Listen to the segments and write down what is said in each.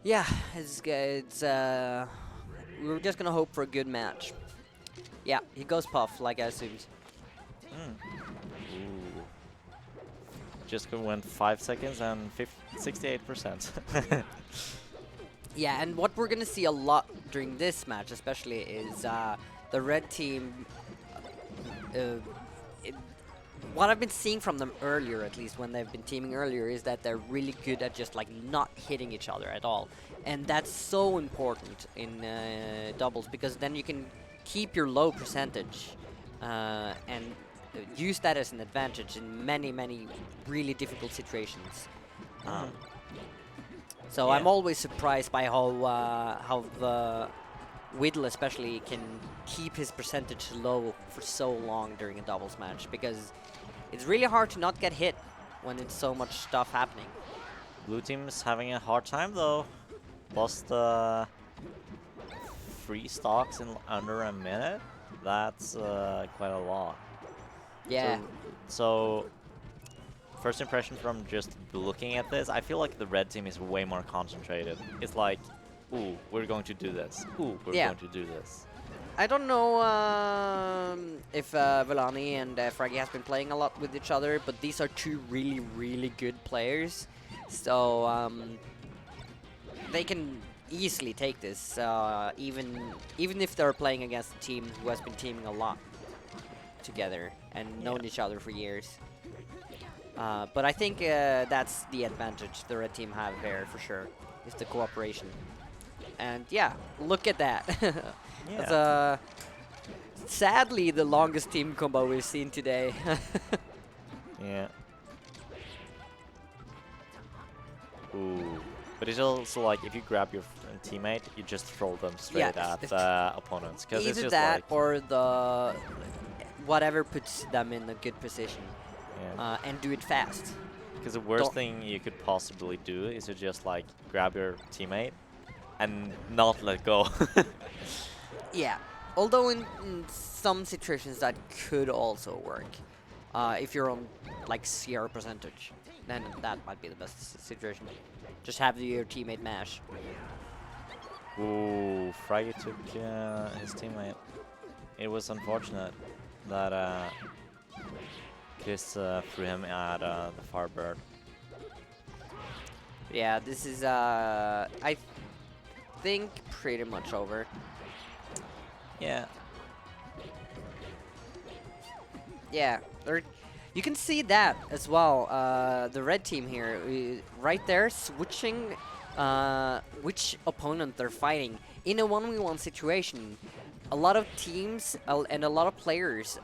Yeah, we're just gonna hope for a good match. Yeah, he goes Puff, like I assumed. Mm. Ooh. Just went 5 seconds and 68%. Yeah, and what we're gonna see a lot during this match, especially, is the red team. Uh, it, what I've been seeing from them earlier, at least when they've been teaming earlier, is that they're really good at just like not hitting each other at all, and that's so important in doubles because then you can keep your low percentage and use that as an advantage in many really difficult situations. Um, Mm. so Yeah. I'm always surprised by how the Widl especially can keep his percentage low for so long during a doubles match because it's really hard to not get hit when it's so much stuff happening. Blue team is having a hard time though. Lost 3 stocks in under a minute. That's quite a lot. Yeah, So first impression from just looking at this, I feel like the red team is way more concentrated. It's like, ooh, we're going to do this. Ooh, we're yeah. going to do this. I don't know if Velani and Fraggy has been playing a lot with each other, but these are two really good players. So they can easily take this, even if they're playing against a team who has been teaming a lot together and known each other for years. But I think that's the advantage the red team have here for sure, is the cooperation. And yeah, look at that. That's sadly the longest team combo we've seen today. Yeah. Ooh. But it's also like if you grab your teammate, you just throw them straight at opponents. Because it's Either just that like, or the whatever puts them in a good position, yeah. and do it fast. Because the worst Don't- thing you could possibly do is to just like grab your teammate and not let go. Yeah, although in some situations that could also work. If you're on like 0 percentage, then that might be the best situation. Just have your teammate mash. Ooh, Fraggy took his teammate. It was unfortunate that Kriz threw him at the Farbird. Yeah, this is I think pretty much over. Yeah. Yeah, you can see that as well. The red team here, right there, switching which opponent they're fighting in a 1v1 situation. A lot of teams and a lot of players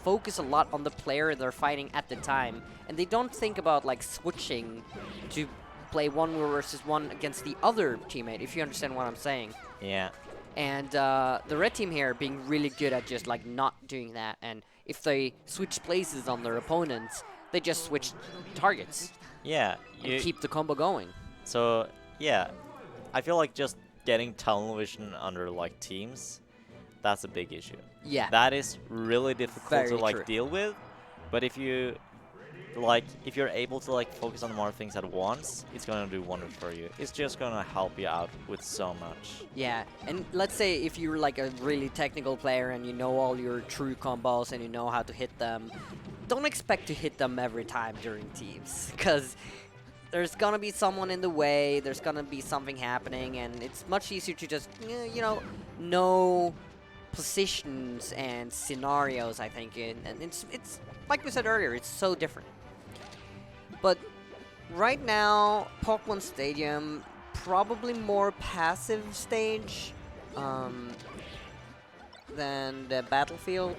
focus a lot on the player they're fighting at the time, and they don't think about like switching to play 1v1 against the other teammate. If you understand what I'm saying. Yeah. And the red team here being really good at just like not doing that, and if they switch places on their opponents, they just switch targets Yeah. and keep the combo going. So yeah, I feel like just getting tunnel vision under like teams, that's a big issue. Yeah. That is really difficult Very to like true. deal with, but if you're able to like focus on more things at once, it's gonna do wonders for you. It's just gonna help you out with so much. Yeah, and let's say if you're like a really technical player and you know all your true combos and you know how to hit them, don't expect to hit them every time during teams, because there's gonna be someone in the way, there's gonna be something happening, and it's much easier to just, know positions and scenarios, I think, and it's like we said earlier, it's so different. But right now, Pokemon Stadium, probably more passive stage than the Battlefield.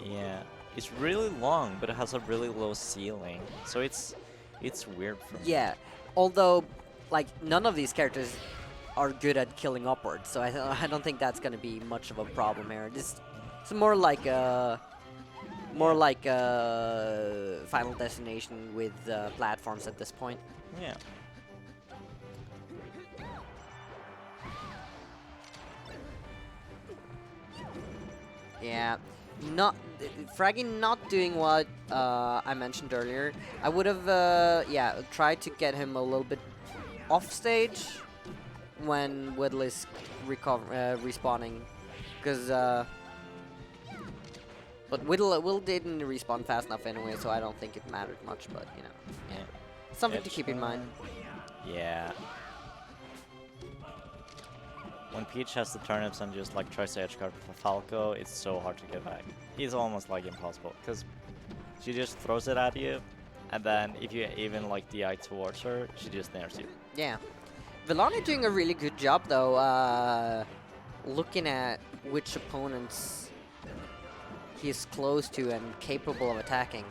Yeah, it's really long, but it has a really low ceiling, so it's weird for me. Yeah, although like none of these characters are good at killing upwards, so I don't think that's gonna be much of a problem here. It's more like a Final Destination with platforms at this point. Yeah. Yeah, not Fraggy not doing what I mentioned earlier. I would have tried to get him a little bit off stage when Widl is respawning, because but Widl didn't respawn fast enough anyway, so I don't think it mattered much. But you know, Yeah. something to keep in mind. Yeah. When Peach has the turnips and just like tries to edge guard for Falco, it's so hard to get back. It's almost like impossible because she just throws it at you, and then if you even like DI towards her, she just nairs you. Yeah, Velani doing a really good job though. Looking at which opponents he's close to and capable of attacking.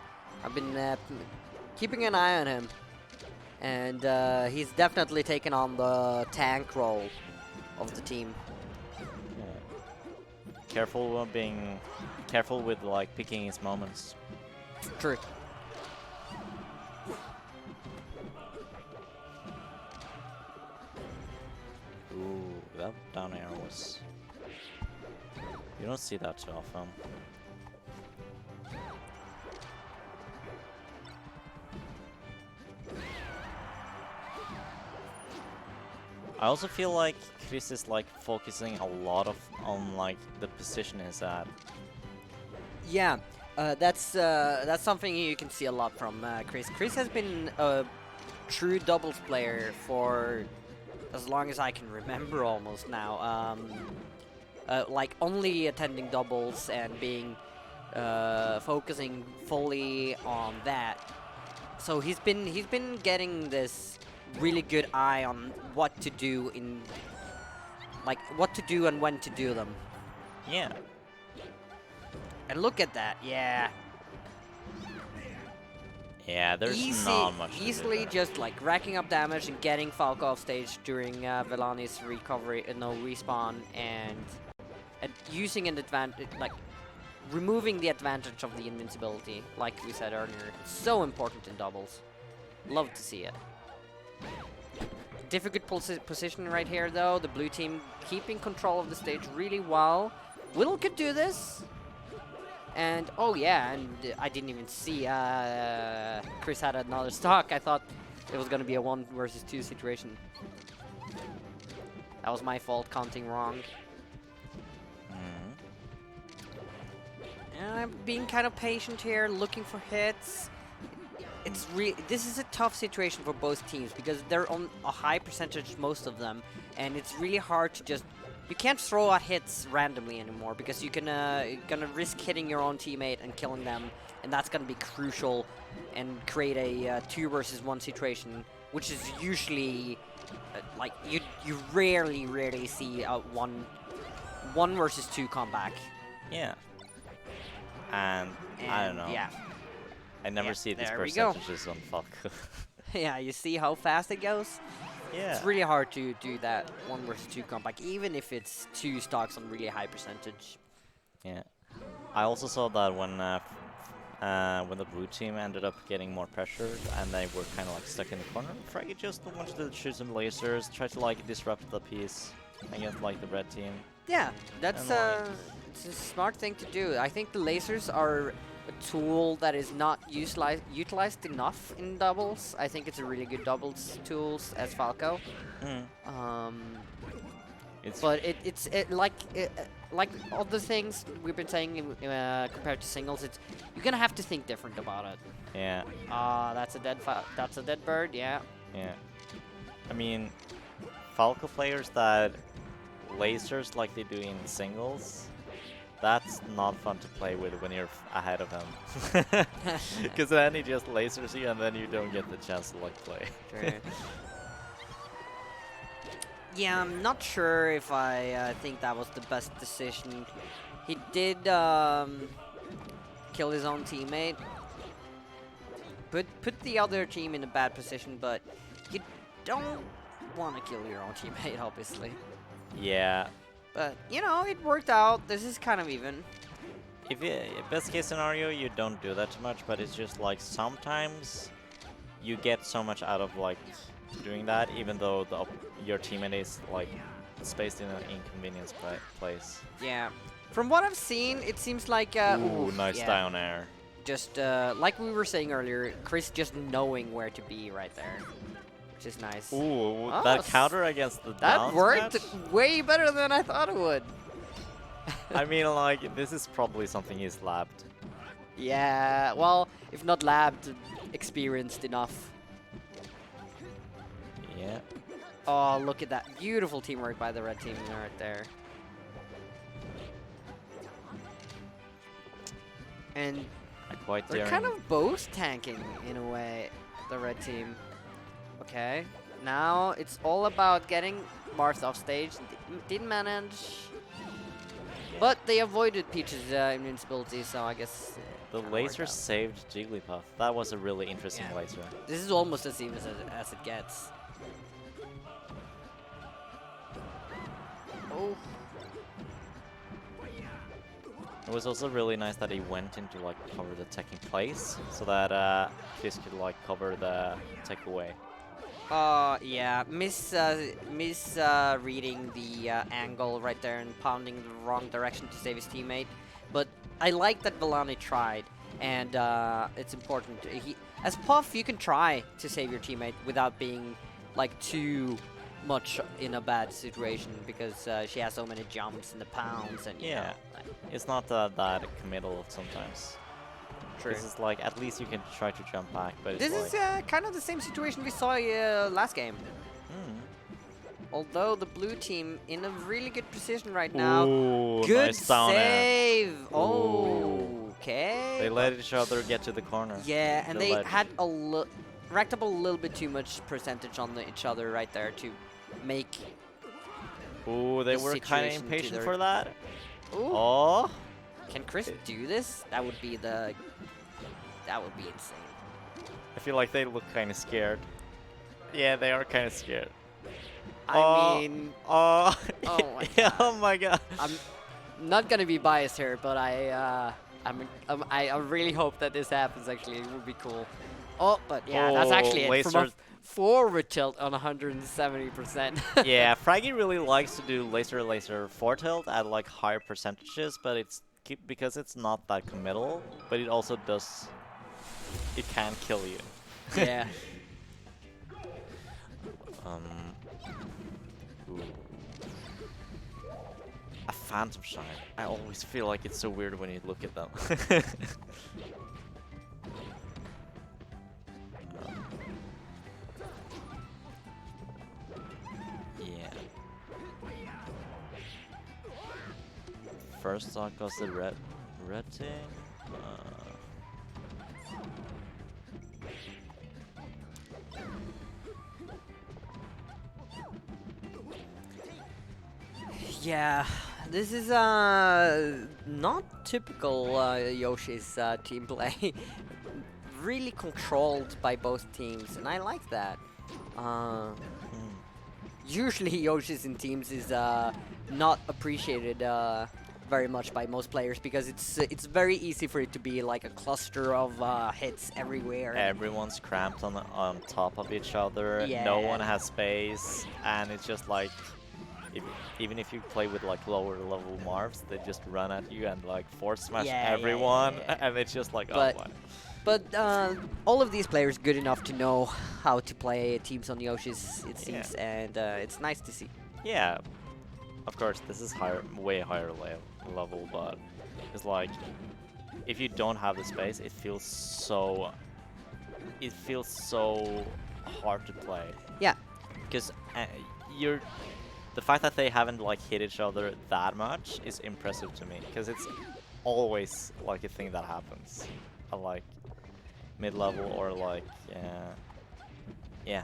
I've been keeping an eye on him, and he's definitely taken on the tank role of the team. Yeah. Careful with like picking his moments. True. Ooh, that down air was. You don't see that too often. I also feel like Kriz is like focusing a lot on like the position he's at. Yeah, that's something you can see a lot from Kriz. Kriz has been a true doubles player for as long as I can remember, almost now. Like only attending doubles and being focusing fully on that. So he's been getting this really good eye on what to do in, like what to do and when to do them. Yeah. And look at that, yeah. Yeah, there's not much to do easily there. just like racking up damage and getting Falco off stage during Velani's recovery, no respawn, and using an advantage, like removing the advantage of the invincibility, like we said earlier. It's so important in doubles. Love to see it. Difficult position right here, though. The blue team keeping control of the stage really well. Widl could do this. And, oh yeah, and I didn't even see Kriz had another stock. I thought it was going to be a 1 versus 2 situation. That was my fault, counting wrong. And I'm being kind of patient here, looking for hits. This is a tough situation for both teams because they're on a high percentage, most of them, and it's really hard to just. You can't throw out hits randomly anymore because you're gonna risk hitting your own teammate and killing them, and that's gonna be crucial and create a 2 versus 1 situation, which is usually like you rarely see a 1 versus 2 comeback. Yeah. And I don't know. Yeah. I never see these there we go. percentages on Falco. Yeah, you see how fast it goes? Yeah. It's really hard to do that 1 versus 2 comeback, even if it's 2 stocks on really high percentage. Yeah. I also saw that when the blue team ended up getting more pressure and they were kind of like stuck in the corner, Fraggy just wanted to shoot some lasers, try to like disrupt the piece against like the red team. Yeah, that's it's a smart thing to do. I think the lasers are a tool that is not utilized enough in doubles. I think it's a really good doubles tool as Falco. But it's like all the things we've been saying compared to singles. You're gonna have to think different about it. Yeah. That's a dead bird. Yeah. Yeah. I mean, Falco players that lasers like they do in singles. That's not fun to play with when you're ahead of him. Because then he just lasers you and then you don't get the chance to like play. True. Yeah, I'm not sure if I think that was the best decision. He did kill his own teammate. Put the other team in a bad position, but you don't want to kill your own teammate, obviously. Yeah. But, you know, it worked out. This is kind of even. Best case scenario, you don't do that too much, but it's just like sometimes you get so much out of like doing that, even though your teammate is like spaced in an inconvenience place. Yeah. From what I've seen, it seems like... ooh, nice down air. Just like we were saying earlier, Kriz just knowing where to be right there. which is nice. Ooh, Oh, that counter against the that down worked smash? way better than I thought it would. I mean, like, this is probably something he's labbed. Yeah, well, if not labbed, experienced enough. Yeah. Oh, look at that. Beautiful teamwork by the red team right there. And Quite they're daring. kind of both tanking in a way, the red team. Okay, now it's all about getting Marth off stage. Didn't manage. But they avoided Peach's invincibility, so I guess The kinda laser worked out. saved Jigglypuff. That was a really interesting Yeah. laser. This is almost as even as it gets. Oh. It was also really nice that he went into like cover the tech in place, so that Kriz could like cover the tech away. Yeah, reading the angle right there and pounding the wrong direction to save his teammate. But I like that Velani tried, and it's important. As Puff, you can try to save your teammate without being like too much in a bad situation, because she has so many jumps and the pounds and you know, like, It's not that committal sometimes. true. This is like, at least you can try to jump back, but This it's is like... kind of the same situation we saw last game. Although the blue team in a really good position right now. Ooh, Good nice down air. save! Ooh. Okay. They let each other get to the corner. Yeah, and they let- had racked up a little bit too much percentage on each other right there to make. Ooh, they the were kind of situation to impatient their- for that. Ooh. Oh, Can Kriz do this? That would be insane. I feel like they look kind of scared. Yeah, they are kind of scared. I mean, Oh, Oh my oh my god. I'm not gonna be biased here, but I really hope that this happens. Actually, it would be cool. Oh, but yeah, that's Oh, actually it. From a lasers. forward tilt on 170%. Yeah, Fraggy really likes to do laser forward tilt at like higher percentages, but it's because it's not that committal, but it also does. It can kill you. Yeah. Ooh. A Phantom Shine. I always feel like it's so weird when you look at them. Yeah. First stock was the red team. Yeah, this is not typical Yoshi's team play. Really controlled by both teams, and I like that. Usually Yoshi's in teams is not appreciated very much by most players, because it's very easy for it to be like a cluster of hits everywhere. Everyone's cramped on top of each other. Yeah. No one has space, and it's just like, even if you play with like lower level Marvs, they just run at you and like force smash everyone, and it's just like, But- oh my. But all of these players good enough to know how to play teams on Yoshi's, it seems, and it's nice to see. Yeah, of course this is way higher level, but it's like, if you don't have the space, it feels so hard to play. Yeah. Because the fact that they haven't like hit each other that much is impressive to me, because it's always like a thing that happens, like mid-level or like yeah.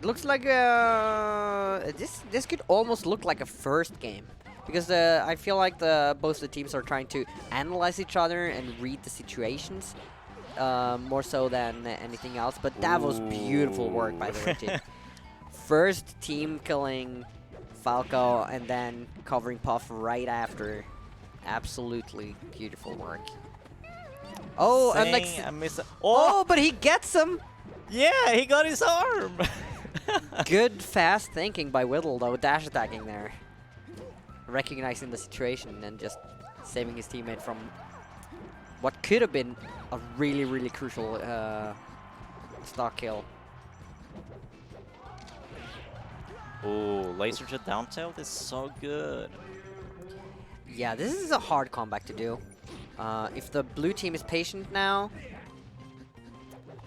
Looks like this could almost look like a first game, because I feel like both the teams are trying to analyze each other and read the situations more so than anything else. But that was beautiful work by the red team. First team killing Falco and then covering Puff right after. Absolutely beautiful work. Oh, and like, oh, but he gets him. Yeah, he got his arm. Good fast thinking by Widl though, dash attacking there. Recognizing the situation and just saving his teammate from what could have been a really, really crucial stock kill. Ooh, laser to down tilt is so good. Yeah, this is a hard comeback to do. If the blue team is patient now.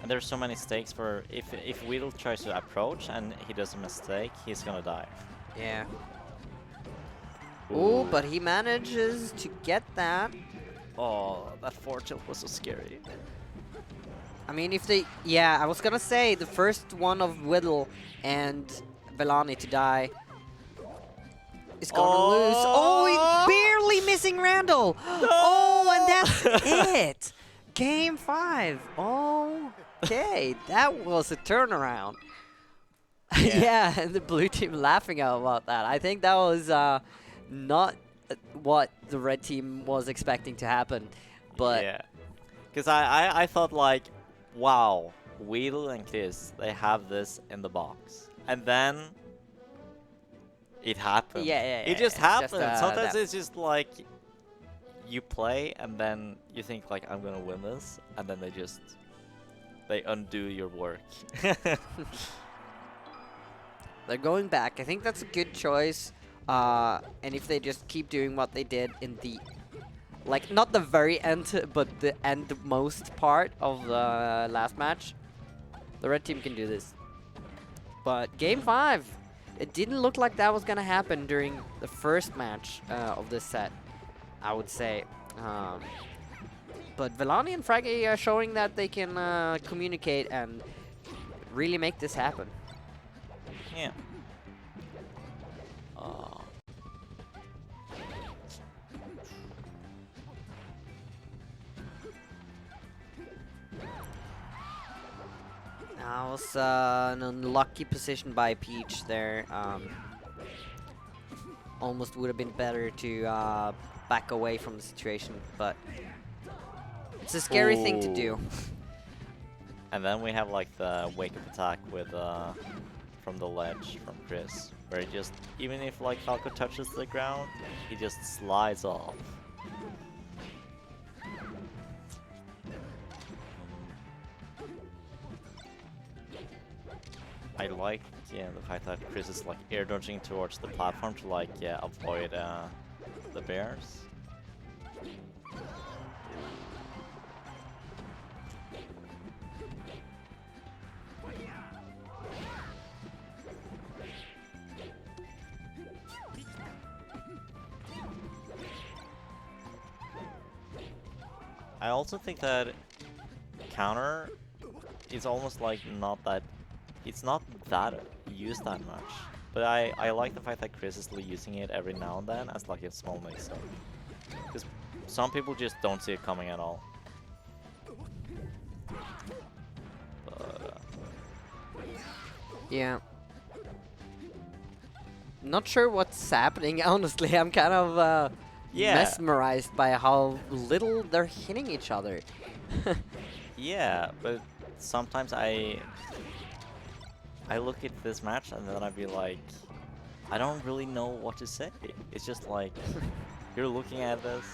And there's so many stakes for if Widl tries to approach and he does a mistake, he's gonna die. Yeah. Ooh, but he manages to get that. Oh, that 4 tilt was so scary. I mean, if they... Yeah, I was gonna say, the first one of Widl and Velani to die is gonna lose. Oh, he's barely missing Randall! No! Oh, and that's it! Game 5. Okay, that was a turnaround. Yeah. Yeah, and the blue team laughing about that. I think that was not what the red team was expecting to happen. But yeah, because I thought like, wow, Widl and Kriz, they have this in the box, and then it happened. Yeah, it just it's happened. just, Sometimes that- it's just like you play and then you think like I'm gonna win this, and then they undo your work. they're going back. I think that's a good choice. And if they just keep doing what they did in the, like, not the very end, but the end most part of the last match, the red team can do this. But game 5, it didn't look like that was gonna happen during the first match of this set, I would say. But Velani and Fraggy are showing that they can communicate and really make this happen. Yeah. That was an unlucky position by Peach there. Almost would have been better to back away from the situation, but it's a scary thing to do. And then we have like the wake-up attack with from the ledge from Kriz, where he just, even if like Falco touches the ground, he just slides off. I like, yeah, the fact that Kriz is like air dodging towards the platform to like, yeah, avoid the bears. I also think that counter is almost like not that, it's not that used that much. But I like the fact that Kriz is using it every now and then as like a small mix-up. Because some people just don't see it coming at all. But, Yeah. Not sure what's happening, honestly. I'm kind of yeah, mesmerized by how little they're hitting each other. yeah, but sometimes I look at this match and then I'd be like, I don't really know what to say. It's just like, you're looking at this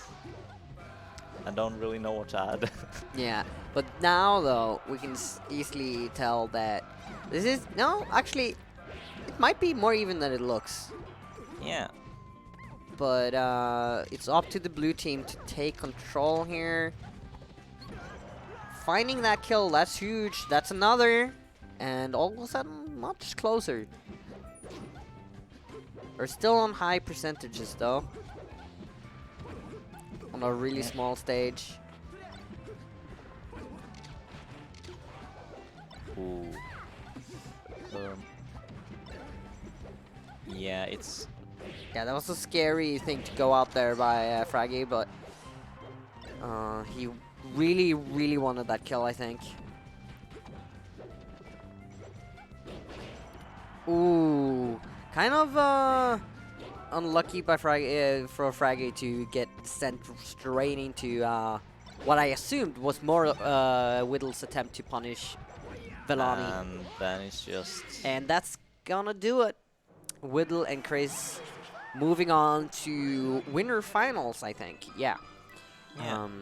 and don't really know what to add. Yeah, but now though, we can easily tell that this is, no, actually, it might be more even than it looks. Yeah. But it's up to the blue team to take control here. Finding that kill, that's huge. That's another. And all of a sudden, much closer. We're still on high percentages though. On a really small stage. Ooh. Yeah, it's... Yeah, that was a scary thing to go out there by Fraggy, but he really, really wanted that kill, I think. Ooh, kind of unlucky by for Fraggy to get sent straight into what I assumed was more Widl's attempt to punish Velani. And then it's just... And that's gonna do it. Widl and Kriz moving on to winner finals, I think. Yeah. Yeah.